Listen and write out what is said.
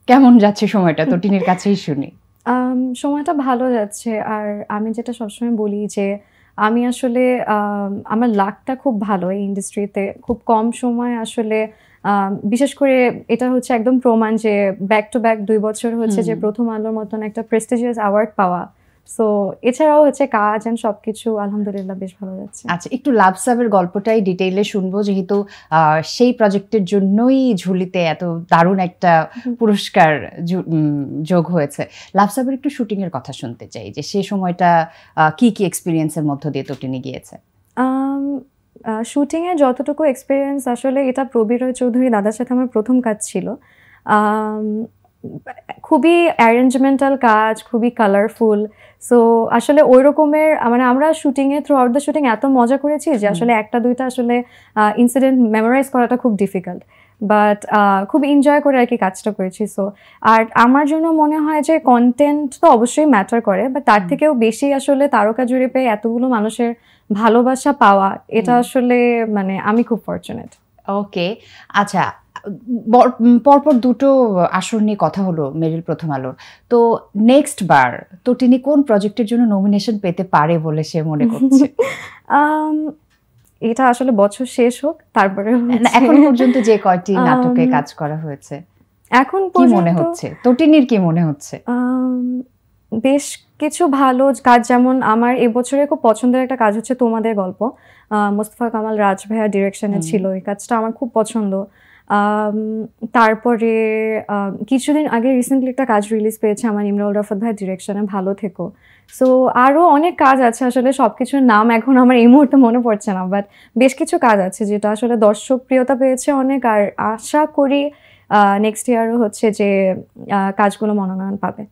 কেমন যাচ্ছে সময়টা তটিনীর কাছেই শুনি। সময়টা ভালো যাচ্ছে। আর আমি যেটা সবসময় বলি যে আমি আসলে আমার লাকটা খুব ভালো এই ইন্ডাস্ট্রিতে। খুব কম সময় আসলে বিশেষ করে এটা হচ্ছে একদম প্রমাণ যে ব্যাক টু ব্যাক ২ বছর হচ্ছে যে প্রথম আলোর মতন একটা প্রেস্টিজিয়াস অ্যাওয়ার্ড পাওয়া। সো এছাড়াও হচ্ছে কাজ এন্ড সবকিছু আলহামদুলিল্লাহ বেশ ভালো যাচ্ছে। আচ্ছা, একটু লাভ সাবের গল্পটাই ডিটেইলে শুনবো, যেহেতু সেই প্রজেক্টের জন্যই ঝুলিতে এত দারুণ একটা পুরস্কার যোগ হয়েছে। লাভ সাবের একটু শুটিং এর কথা শুনতে চাই, যে সেই সময়টা কি কি এক্সপিরিয়েন্সের মধ্য দিয়ে তটিনী গিয়েছে। শুটিংয়ে যতটুকু এক্সপিরিয়েন্স, আসলে এটা প্রবীর রয় চৌধুরী দাদার সাথে আমার প্রথম কাজ ছিল। খুবই অ্যারেঞ্জমেন্টাল কাজ, খুবই কালারফুল। সো আসলে ওই রকমের মানে আমরা শুটিংয়ে থ্রু আউট দ্য শুটিং এত মজা করেছি যে আসলে একটা দুইটা আসলে ইনসিডেন্ট মেমোরাইজ করাটা খুব ডিফিকাল্ট, বাট খুব এনজয় করে আর কি কাজটা করেছি। সো আর আমার জন্য মনে হয় যে কন্টেন্ট তো অবশ্যই ম্যাটার করে, বাট তার থেকেও বেশি আসলে তারকা জুড়ে পেয়ে এতগুলো মানুষের ভালোবাসা পাওয়া, এটা আসলে মানে আমি খুব ফরচুনেট। ওকে, আচ্ছা, পরপর দুটো আসর নিয়ে কথা হলো মেরিল প্রথম আলোর। তো নেক্সট বার তটিনী কোন প্রজেক্টের জন্য নমিনেশন পেতে পারে বলে সে মনে করছে? এটা আসলে বছর শেষ হোক তারপরে। এখন পর্যন্ত যে কয়টি নাটকে কাজ করা হয়েছে এখন কি মনে হচ্ছে, তটিনীর কি মনে হচ্ছে? বেশ কিছু ভালো কাজ, যেমন আমার এবছরে খুব পছন্দের একটা কাজ হচ্ছে তোমাদের গল্প। মোস্তফা কামাল রাজ ভাইয়া ডিরেকশনে ছিল, এই কাজটা আমার খুব পছন্দ। তারপরে কিছুদিন আগে রিসেন্টলি একটা কাজ রিলিজ পেয়েছে আমার ইমরাউল রাফাত ভাইয়ের ডিরেকশনে, ভালো থেকো। সো আরও অনেক কাজ আছে, আসলে সব কিছুর নাম এখন আমার এই মুহূর্তে মনে পড়ছে না, বাট বেশ কিছু কাজ আছে যেটা আসলে দর্শক প্রিয়তা পেয়েছে অনেক। আর আশা করি নেক্সট ইয়ারও হচ্ছে যে কাজগুলো মনোনয়ন পাবে।